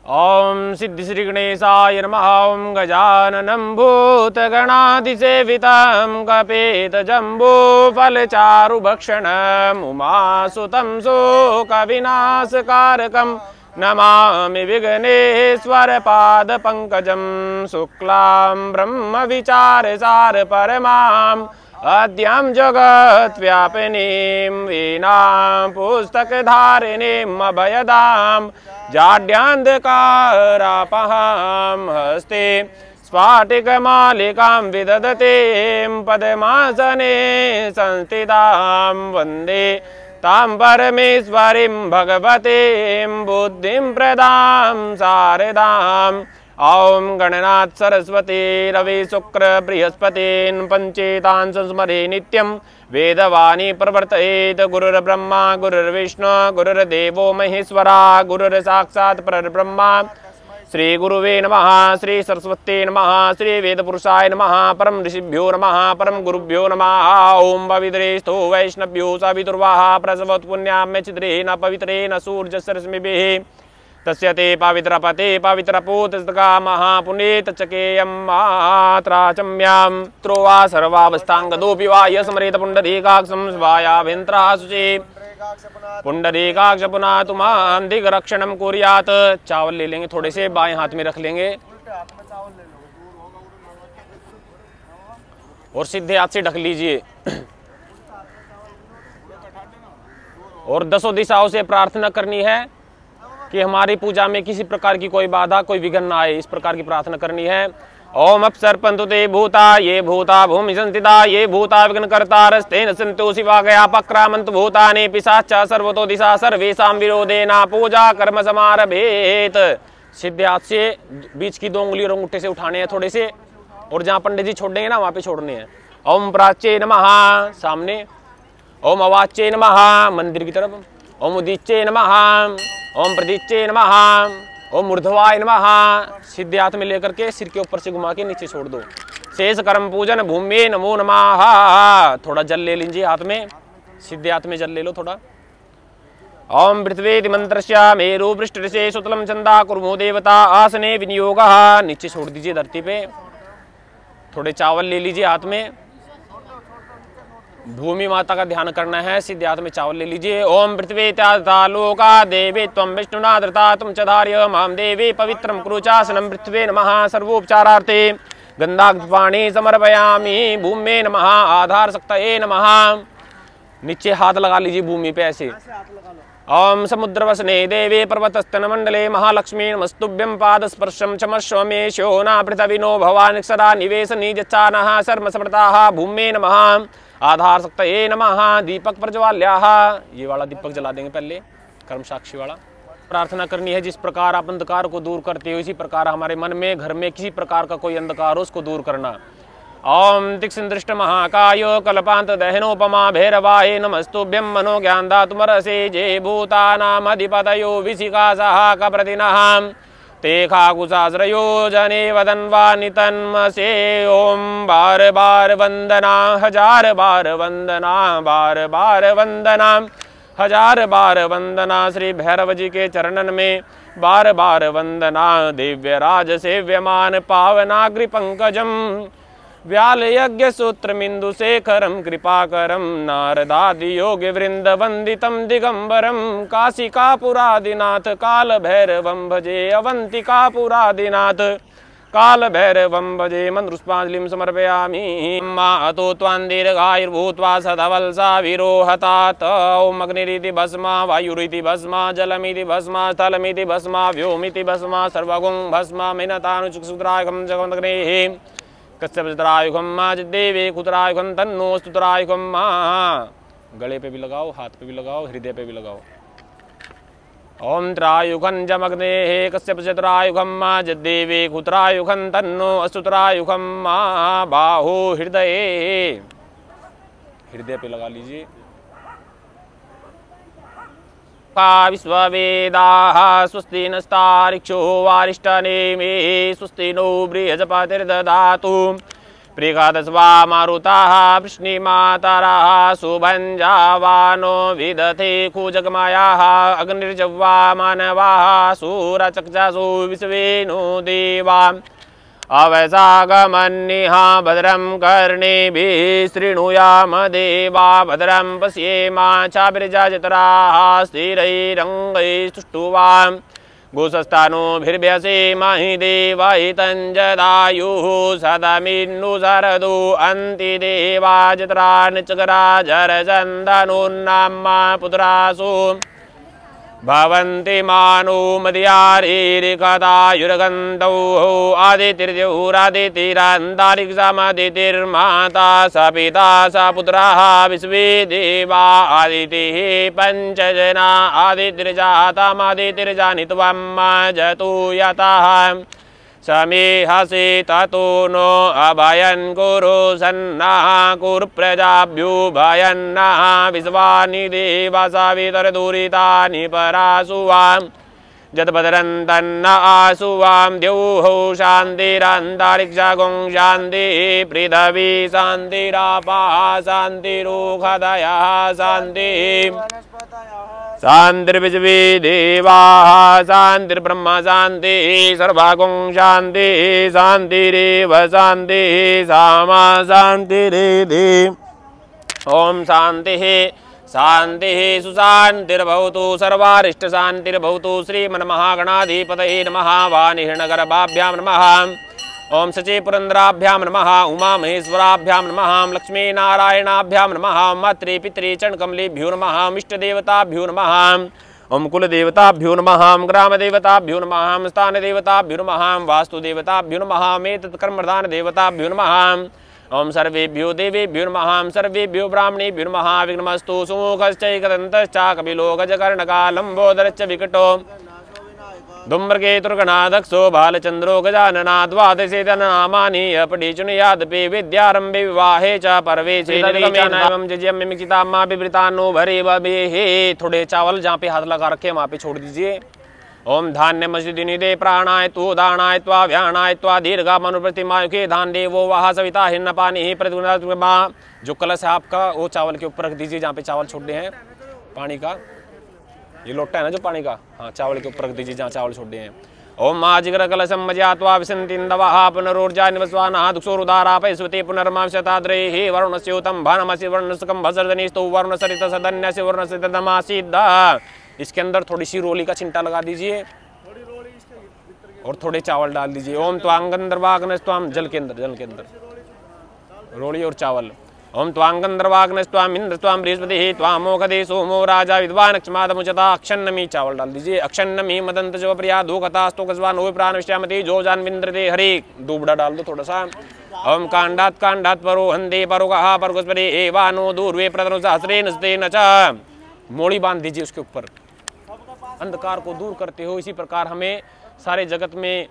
ओम सिद्धि श्री गणेशाय नमः। ओम गजाननं भूतगणाधिसेवितं कपितजम्बूफलचारुभक्षणम् उमासुतं शोकविनाशकारकं नमामि विघ्नेश्वरपादपङ्कजं। शुक्लां ब्रह्मविचारसारपरमाम् आद्यां जगद्व्यापिनीं वीणां पुस्तकधारिणीम् अभयदां जाड्यान्धकारापहां हस्ते स्फाटिकमालिकां विदधतीं पद्मासने संस्थितां वन्दे तां परमेश्वरीं भगवतीं बुद्धिं प्रदां शारदाम्। ओम गणनाथ सरस्वती रवि शुक्र बृहस्पतीन् पंचेतान् संस्मरे नित्यं वेदवाणी प्रवर्तयेत्। गुरुर्ब्रह्मा गुरुर्विष्णु गुरुर्देवो महेश्वरा गुरुर्साक्षात् परब्रह्म। श्री गुरुवे नमः। श्री सरस्वती नमः। श्री वेदपुरुषाय नमः। परम ऋषिभ्यो नमः। परम गुरुभ्यो नमः। ओम पवित्रेस्तु वैष्णव्यो सवितुर्वाः प्रसवोत्पुण्याम्य छिद्रेण पवित्रेण सूर्यस्रश्मिभिः तस्य ते पवित्रपते पवित्रपूतस्तका महापुनीत चकेयं मात्राचम्यां त्रोवा सर्वावस्थांगदोऽपि वा यस्मरेत पुण्डरीकाक्षं स्वायाभ्यन्तरः शुचि पुण्डरीकाक्ष पुनातु मां दिग्रक्षणं कुर्यात्। चावल ले लेंगे, थोड़े से बाएं हाथ में रख लेंगे और सीधे हाथ से ढक लीजिए और दसों दिशाओं से प्रार्थना करनी है कि हमारी पूजा में किसी प्रकार की कोई बाधा कोई विघ्न ना आए, इस प्रकार की प्रार्थना करनी है। ओम अपसर्पन्तु ते भूता ये भूता भूमि संस्थिता ये भूता विघ्न कर्तारस्तेन सन्तु शिवागयापक्रामन्तु भूतानि पिशाचा सर्वतो दिशा सर्वेषां विरोधेन पूजा कर्म समारभेत। सीधे हाथ से बीच की 2 उंगली और अंगूठे से उठाने हैं थोड़े से, और जहाँ पंडित जी छोड़ देंगे ना वहाँ पे छोड़ने हैं। ओम प्राच्ये नमः सामने, ओम अवाच्ये नमः मंदिर की तरफ, ओम उदीच्ये नमः, ओम प्रदीच्ये नमः, ओम ऊर्ध्वाय नमः। सीधे हाथ में लेकर के सिर के ऊपर से घुमा के नीचे छोड़ दो। शेष कर्म पूजन भूमि नमो नमः। थोड़ा जल ले लीजिए हाथ में, सीधे हाथ में जल ले लो थोड़ा। ओम पृथ्वी मंत्रस्य मेरु पृष्ठसे सुतलम चंदा कुर्मो देवता आसने विनियोगः। नीचे छोड़ दीजिए धरती पे। थोड़े चावल ले लीजिए हाथ में, भूमि माता का ध्यान करना है। सीधे हाथ में चावल ले लीजिए। ओम पृथ्वी त्याता लोका देवी त्वं विष्णुना धृता तुम च धार्य माम देवी पवित्रम कुरुचासनम पृथ्वी नमः सर्वोपचारार्थे गंधापाणि समर्पयामि भूमे नमः आधार शक्तये नमः। नीचे हाथ लगा लीजिए भूमि पे ऐसे। ओम समुद्रवसने देवी पर्वतस्तन मंडले महालक्ष्मी नमस्तुभ्यं पादस्पर्शं क्षमस्व मे शोना पृथ्वीनो भवान् सदा निवेशनी जच्चानः सर्व समृताः भूमे नमः आधार शक्तये नमः। दीपक प्रज्वाल्याः, ये वाला दीपक जला देंगे पहले, कर्म साक्षी वाला। प्रार्थना करनी है जिस प्रकार आप अंधकार को दूर करते हो इसी प्रकार हमारे मन में घर में किसी प्रकार का कोई अंधकार हो उसको दूर करना। ओम तिक्षिदृष्ट महाकायो कल्पांत दहनोपमा भैरवाय नमस्तुभ्यं मनो ज्ञान दातुमरसे जय भूतानाम अधिपतयो विशिखासः कप्रतिनः ते खाकुशास्त्रयो जने वदन्वानि तन्मसे। ओम बार बार वंदना हजार बार वंदना बार बार वंदना हजार बार वंदना। श्री भैरव जी के चरणन में बार बार वंदना। दिव्य राज सेव्यमान पावनाग्रि पंकजम व्याल यज्ञ सूत्र मिंदु शेखरम कृपाकरम नारदादि योग वृंद वंदितम दिगंबरम काशिकापुरादिनाथ काल भैरवं भजे अवंतिका पुरादिनाथ काल भैरवं भजे। मंत्रुष्पांजलिं समर्पयामि। मातो त्वां दीर्घायुर्भूत्वा सदवल्सा विरोहतात। ओम अग्निरिति भस्मा वायुरिति भस्मा जलमिति भस्मा स्थलमिति भस्मा व्योमिति भस्मा सर्वगुं भस्मा मिनतानुचुक्षुद्रायकं जगमग्नेः कश्यपत्रायुगम माँ देवे कुतरायुगम तन्नो स्तुतरायुगम माँ। गले पे भी लगाओ, हाथ पे भी लगाओ, हृदय पे भी लगाओ। ओम त्रायुगं जमग्नेः कश्यपत्रायुगम माँ देवे कुतरायुगम तन्नो अस्तुतरायुगम माँ। बाहु हृदये, हृदय पे लगा लीजिए। विश्ववेदाः स्वस्ति नस्तारिक्षो वारिष्ठनेमिः स्वस्ति नो बृहस्पतिर्दधातु प्रिकादस्वा मारुताः वृष्णिमाताराः सुभञ्जावानो विदथे कूजगमायाः अग्निर्जवा मानवाः सूरचक्षासु विश्वेनो देवा अवसागमन्निहा भद्रं कर्णेभिः शृणुयाम देवा भद्रं पश्येमाचाभिर्जत्राः स्थिरैरङ्गैस्तुष्टुवां गोसस्तानोभिर्भ्यसे महि देवैतञ्जदायुः सदमिन्नु शरदो अन्ति देवा जत्रा निचकराजरचन्दनोन्नाम्मा पुत्रासु भवन्ति मानो मदयारेरिकदायुर्गन्धौ आदितिर्जहुरादितिरन्तरिक्षमदितिर्माता स पिता स पुत्राः विश्वे देवा आदितिः पञ्चजना आदितिर्जातमदितिर्जानित्वं जतु यतः समेहसे ततो नो अभयन् कुरु सन्नः कुरु प्रजाभ्यो भयन्नः विश्वानि देवा सवितरदुरितानि परासुवां जद्भद्रन्तन्न आसुवां द्यौः शान्तिरन्तरिक्षगुं शान्तिः पृथिवी शान्तिरापः शान्तिरोषधयः शान्तिः शान्तिर्विश्वे देवाः शान्तिर्ब्रह्म शान्तिः सर्वगुं शान्तिः शान्तिरेव शान्तिः सामा शान्तिरेधि ओम शान्तिः शान्तिः सुशान्तिर्भवतु सर्वारिष्टशान्तिर्भवतु श्रीमन्महागणाधिपतये नमः वाणिर्नगरभाभ्यां नमः ओम सचे पुरंदराभ्यां नमः उमा महेश्वराभ्यां नमः लक्ष्मीनारायणाभ्यां नमः मातृ पितृ चरणकमलेभ्यो नमः इष्टदेवताभ्यो नमः ओम कुलदेवताभ्यो नमः ग्रामदेवताभ्यो नमः स्थानदेवताभ्यो नमः वास्तुदेवताभ्यो नमः मेतत्कर्मदान देवताभ्यो नमः ओम सर्वेभ्यो देवेभ्यो नमः सर्वेभ्यो ब्राह्मणेभ्यो नमः विघ्नमस्तु सुमुखश्चैकदन्तश्च कपिलो गजकर्णकालम्बोदरश्च विकटो धूम्रकेतुर्गणाध्यक्षो बालचन्द्रो गजानना द्वादशेतनामानि अपठिचुनुयादपि विद्यारम्भे विवाहे च परवेशे बिवृतान्नो भरे बभेहे। थोड़े चावल जहाँ पे हाथ लगा रखे वहाँ पे छोड़ दीजिए। ओम धान्य मस्जिदिनिदे प्राणाय तु दानाय त्वा व्याणाय त्वा दीर्घा मनुप्रतिमायुके धान देवो वहा सविता हिन्न पानी प्रतिमा। जो कलश है आपका वो चावल के ऊपर रख दीजिए जहाँ पे चावल छोड़े हैं पानी का। ये लोटा है ना जो पानी का, हाँ चावल के ऊपर रख दीजिए जहाँ चावल छोड़े हैं। ओम माजिगर कलशम मज्यात्वा विसन्तिन्दवः पुनरोर्जा निवस्वानः दुक्षोरुदारापयस्वते पुनर्मांशताद्रेः वरुणस्योतं भानमसि वर्णसकं भजर्दनीस्तु वर्णसरितसदन्यस्य वर्णसरितदमासीद्। इसके अंदर थोड़ी सी रोली का छिंटा लगा दीजिए और थोड़े चावल डाल दीजिए। ओम त्वांगंदर्वाग्नस्त्वाम जल के अंदर रोली और चावल। ओम त्वांगंदर्वाग्नस्त्वाम इंद्रस्त्वाम बृहस्पतिः त्वामोघदे सोमो राजा विद्वान क्षमादमुचता। अक्षन्नमी चावल डाल दीजिए। अक्षन्नमी मदंत जो प्रिया धूकतास्तो कस्वान ओ प्राणविष्यामति जो जानविंद्रदे हरे दूबड़ा डाल दो थोड़ा सा। ओम कांडात परो हंदे परोगः परगुस्परे एवानो दूर्वे प्रतनु सहस्रे नस्ते न च। मोड़ी बांध दीजिए उसके ऊपर, अंधकार को दूर करते हो। इसी प्रकार हमें सारे जगत में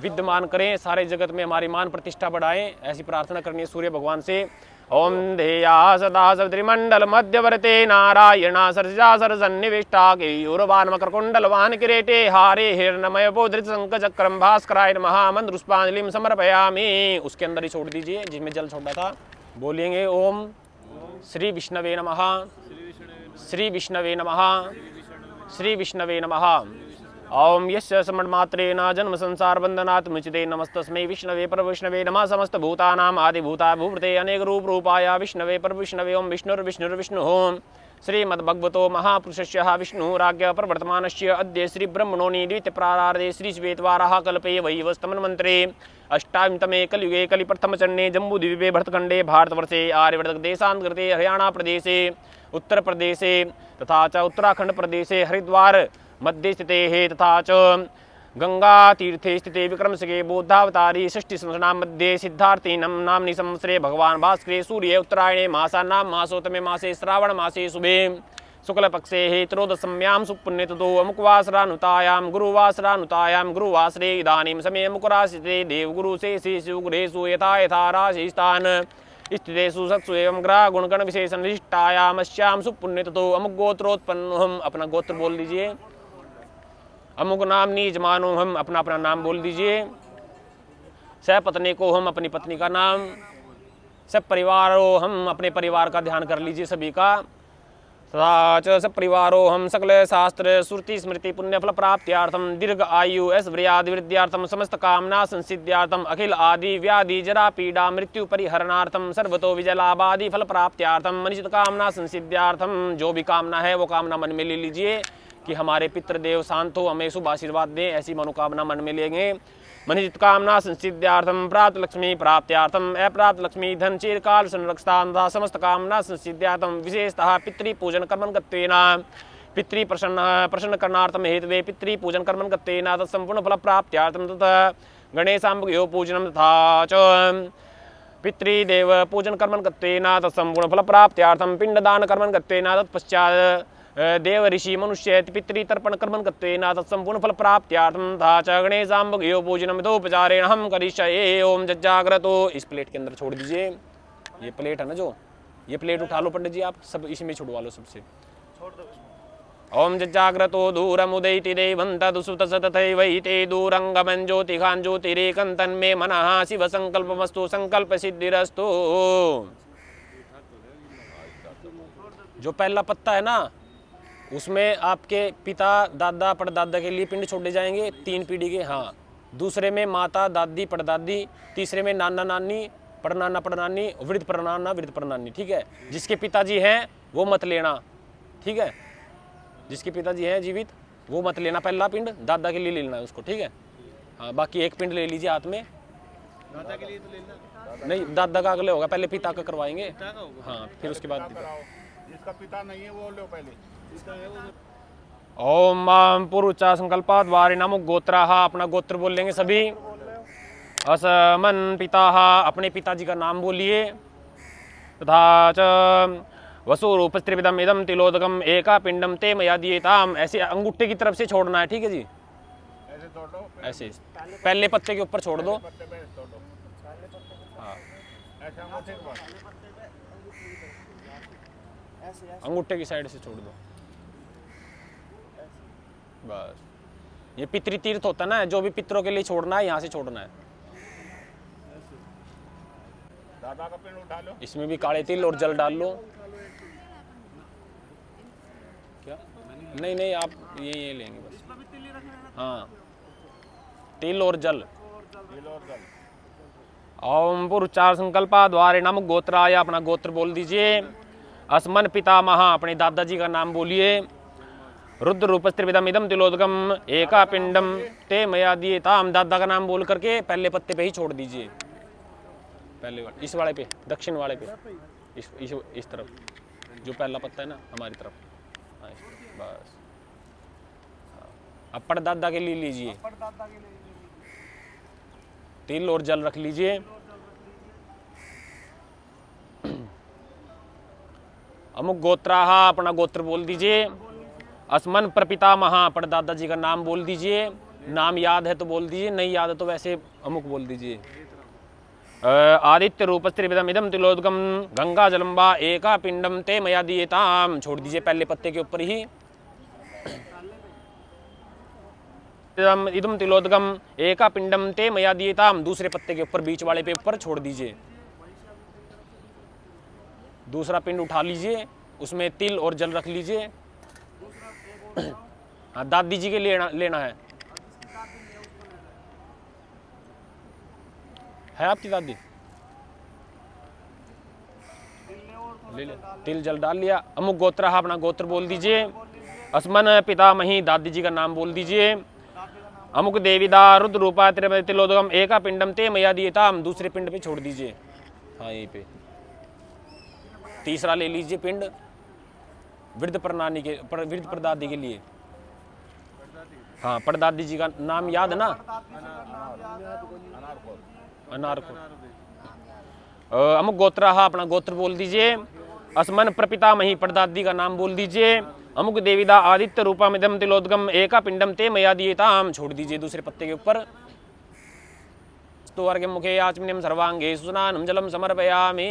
विद्यमान करें, सारे जगत में हमारी मान प्रतिष्ठा बढ़ाएं, ऐसी प्रार्थना करनी है सूर्य भगवान से। ओम धेया सदा सवितृमंडल मध्यवर्ते नारायणा सरजा सरसन्निविष्टा केयूरवान मकरकुंडलवान किरीटे हारे हिरण्मय बोधृत शंख चक्रम भास्कराय नमः मंद्रुष्पांजलिं समर्पयामि। उसके अंदर ही छोड़ दीजिए जिसमें जल छोड़ा था। बोलेंगे ओम श्री विष्णवे नमः, श्री विष्णवे नमः, श्री विष्णवे नमः। ओम यस्य समन्मात्रेण जन्म संसार बंधनात् मुच्यते नमस्तस्मै विष्णवे परविष्णवे नमः। समस्त भूतानां आदिभूता भूभृते अनेक रूप रूपाय विष्णवे परविष्णवे। ओम विष्णुर्विष्णुर्विष्णुः श्रीमद्भगवतो महापुरुषस्य विष्णुराज्ञ प्रवर्तमानस्य अद्य श्री ब्रह्मणोनि द्वितीय प्रारार्धे श्री श्वेतवाराह कल्पे वैवस्तमन्वन्तरे अष्टाविंशतमे कलियुगे कलिप्रथमचरणे जम्बूद्वीपे भरतखण्डे भारतवर्षे आर्यवर्त देशान्तर्गते हरियाणा प्रदेशे उत्तर प्रदेशे तथा च उत्तराखंड प्रदेशे हरिद्वार मध्ये स्थिते तथा च गंगा तीर्थे स्थिते विक्रमशिखे बौद्धावतारी षष्ठी संवत्सराणां मध्ये सिद्धार्थीनं नाम्नि संवत्सरे भगवान भास्करे सूर्ये उत्तरायणे मासानां मासोत्तमे मासे श्रावण मासे शुभे शुक्लपक्षे त्रयोदशम्यां सुपुण्यतिथौ अमुकवासरानुतायां गुरुवासरानुतायां गुरुवासरे इदानीं समये मुकुरासिते देवगुरु शेषे शिवगुरेषु यथा यथा राशिस्थान स्थितेषु सत्सु एवं ग्रह गुणगण विशेषण विशिष्टायाम अस्याम सुपुण्यतिथौ अमुक गोत्रोत्पन्नो। हम अपना गोत्र बोल दीजिए। अमुक नाम नीजमानो, हम अपना अपना नाम बोल दीजिए। सपत्नी को हम अपनी पत्नी का नाम, सब परिवारों हम अपने परिवार का ध्यान कर लीजिए सभी का। तथा च सब परिवारों हम सकल शास्त्र श्रुति स्मृति पुण्य फल प्राप्त्यार्थम दीर्घ आयु ऐश्वर्यादि वृद्ध्यार्थम समस्त कामना संसिद्ध्यार्थम अखिल आदि व्याधि जरा पीड़ा मृत्यु परिहरणार्थम सर्वतो विजय लाभादि फल प्राप्त्यार्थम मनिषित कामना संसिद्ध्यार्थम, जो भी कामना है वो कामना मन में ले लीजिए कि हमारे पितृदेव शांत हो, हमें शुभ आशीर्वाद दें, ऐसी मनोकामना मन में लेंगे। मनिषित कामना संसिद्ध्यार्थम प्राप्त लक्ष्मी प्राप्त्यार्थम अप्राप्त लक्ष्मी धन चिरकाल संरक्षता समस्त कामना संसिद्ध्यार्थम विशेषतः पितृ पूजन कर्मण गत्वेन पितृ प्रसन्न करणार्थम हेतवे पितृ पूजन कर्मण गत्वेन तत्संपूर्ण फल प्राप्त्यार्थम तथा गणेशाम्बयो पूजनम तथा च पितृदेव पूजन कर्मण गत्वेन तत्संपूर्ण फल प्राप्त्यार्थम पिंडदान कर्मण गत्वेन तत्पश्चात् देव ऋषि मनुष्य पितृतर्पण कर्मण गत्वेन तत्संपूर्ण फल प्राप्त्यार्थम तथा च गणेशाम्बयो पूजनम यथोपचारेण हम करिष्ये। ओम जज्जाग्रतो, इस प्लेट के अंदर छोड़ दीजिए, ये प्लेट है ना जो, ये प्लेट उठा लो पंडित जी, आप सब इसमें छुड़वा लो सबसे। ओम जज्जाग्रतो दूरमुदैति देवन्तदुसुतसतथैवैते दूरंगमं ज्योतिखां ज्योतिरेकं तन्मे मनः शिव संकल्पमस्तु संकल्प सिद्धिरस्तु। जो पहला पत्ता है ना उसमें आपके पिता दादा परदादा के लिए पिंड छोड़े जाएंगे 3 पीढ़ी के। हाँ, दूसरे में माता दादी परदादी, तीसरे में नाना नानी परनाना परनानी वृद्ध परनाना वृद्ध परनानी। ठीक है, जिसके पिताजी हैं वो मत लेना, ठीक है, जिसके पिताजी हैं जीवित वो मत लेना, पहला पिंड दादा के लिए लेना है उसको, ठीक है। हाँ, बाकी एक पिंड ले लीजिए हाथ में। दादा के लिए तो लेना नहीं, दादा का अगले होगा, पहले पिता का करवाएंगे। हाँ, फिर उसके बाद जिसका पिता नहीं है वो लो पहले, जिसका है वो। ओम पुरुचा संकल्पा द्वारे नमो गोत्राः, अपना गोत्र बोल लेंगे सभी। असमन पिताः, अपने पिताजी का नाम बोलिए। तथा च वसुरूप त्रिविधम इदम तिलोदकम एका पिंडम ते मया दीयताम, ऐसे अंगूठे की तरफ से छोड़ना है, ठीक है जी, ऐसे छोड़ दो, ऐसे पहले पत्ते के ऊपर छोड़ दो। हाँ, अंगूठे की साइड से छोड़ दो बस। ये पितृ तीर्थ होता है ना, जो भी पितरों के लिए छोड़ना है यहाँ से छोड़ना है। दादा का पिंड उठा लो, इसमें भी काले तिल और जल डाल लो। क्या? नहीं नहीं, आप ये लेंगे बस। हाँ, तिल और जल। ओम पुरुचार संकल्पा द्वारे नम गोत्राय, अपना गोत्र बोल दीजिए। अस्मन पितामह, अपने दादाजी का नाम बोलिए। रुद्र रूप त्रिविधम इदम तिलोदकम एका पिंडम ते मया दीयताम, दादा का नाम बोल करके पहले पत्ते पे ही छोड़ दीजिए, पहले वाले, इस वाले पे, दक्षिण वाले पे, इस तरफ, जो पहला पत्ता है ना हमारी तरफ। हाँ, बस। अब परदादा के लिए लीजिए, तिल और जल रख लीजिए। अमुक गोत्राः, अपना गोत्र बोल दीजिए। अस्मन प्रपितामह, परदादा जी का नाम बोल दीजिए। नाम याद है तो बोल दीजिए, नहीं याद है तो वैसे अमुक बोल दीजिए। आदित्य रूप त्रिविधम इदम तिलोदकम गंगा जलम्बा एका पिंडम ते मया दीयताम, छोड़ दीजिए पहले पत्ते के ऊपर ही। इदम तिलोदकम एका पिंडम ते मया दीयताम, दूसरे पत्ते के ऊपर बीच वाले पे ऊपर छोड़ दीजिए। दूसरा पिंड उठा लीजिए, उसमें तिल और जल रख लीजिए। हाँ, दादी जी के लेना है आपकी दादी? ले ले, तिल जल डाल लिया। अमुक गोत्र, अपना गोत्र बोल दीजिए। अस्मन पितामही, दादी जी का नाम बोल दीजिए। अमुक देवीदा रुद्र रूपा तिलोदकम एका पिंडम ते मया दीयताम, दूसरे पिंड पे छोड़ दीजिए। हाँ, यहीं पे तीसरा ले लीजिए पिंड वृद्ध परनानी के, वृद्ध परदादी के लिए। हाँ, परदादी जी का नाम याद है ना? अनारकोट। अमुक गोत्र, अपना गोत्र बोल दीजिए। अस्मन प्रपितामही, परदादी का नाम बोल दीजिए। अमुक देवीदा आदित्य रूपमिदम तिलोदकम एका पिंडम ते मया दीयताम, छोड़ दीजिए दूसरे पत्ते के ऊपर। स्तुवर्गं मुखे आचमनीयं सर्वांगे सुस्नानं जलम समर्पयामि,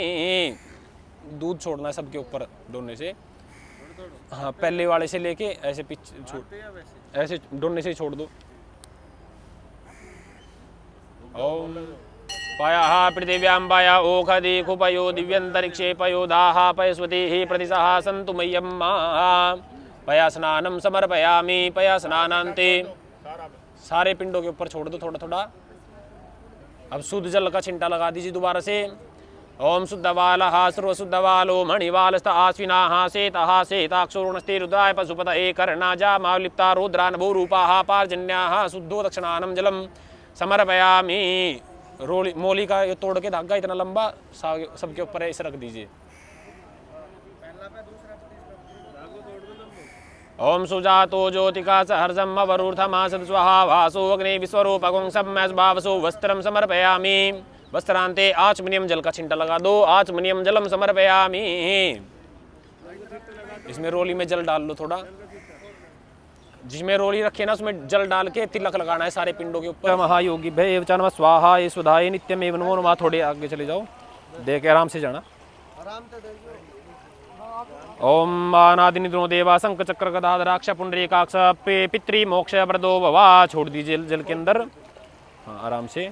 दूध छोड़ना है सबके ऊपर डोने से। हाँ, पहले वाले से लेके ऐसे पीछे छोड़, ऐसे डोने से छोड़ दो। ओम पयः पृथिव्यां पय ओखदि खुपयो दिव्यन्तरिक्षे पयो दाः पयस्वती प्रतिशः सन्तु मह्यं पया स्नानं समर्पयामि। पया स्नानान्ते सारे पिंडों के ऊपर छोड़ दो थोड़ा थोड़ा। अब शुद्ध जल का छिंटा लगा दीजिए दोबारा से। ओम शुद्धवालः सर्वशुद्धवालो मणिवालस्त आश्विनाः शेतः शेताक्षोर्णस्ते रुद्राय पशुपतये कर्णाजामालिप्ता रुद्रानभूरूपाः पार्जन्याः शुद्धो दक्षिणानं जलं समर्पयामि। रोली मोली का ये तोड़ के धागा इतना लंबा सबके ऊपर ऐसे रख दीजिए। ओम सुजातो ज्योतिका सहर्षम अवरूर्थमासद स्वाहा वासो अग्नि विश्वरूपगुं सम्यस्भावसो वस्त्रम समर्पयामि। वस्त्रांते आचमनीयम जल का छिंटा लगा दो। आचमनीयम जलम समर्पयामि। इसमें रोली में जल डाल लो थोड़ा। जिसमें रोली रखी है ना उसमें जल डाल के तिलक लगाना है सारे पिंडों के ऊपर। महायोगी भय नमः स्वाहा ये सुधाय नित्यमेव नमो नमः। थोड़े आगे चले जाओ, देख आराम से जाना। ओम अनादिनिधनो देवा शंख चक्र गदाधराक्ष पुंडरीकाक्ष पितृ मोक्ष प्रदो भवा। छोड़ दीजिए जल के अंदर। हाँ आराम से।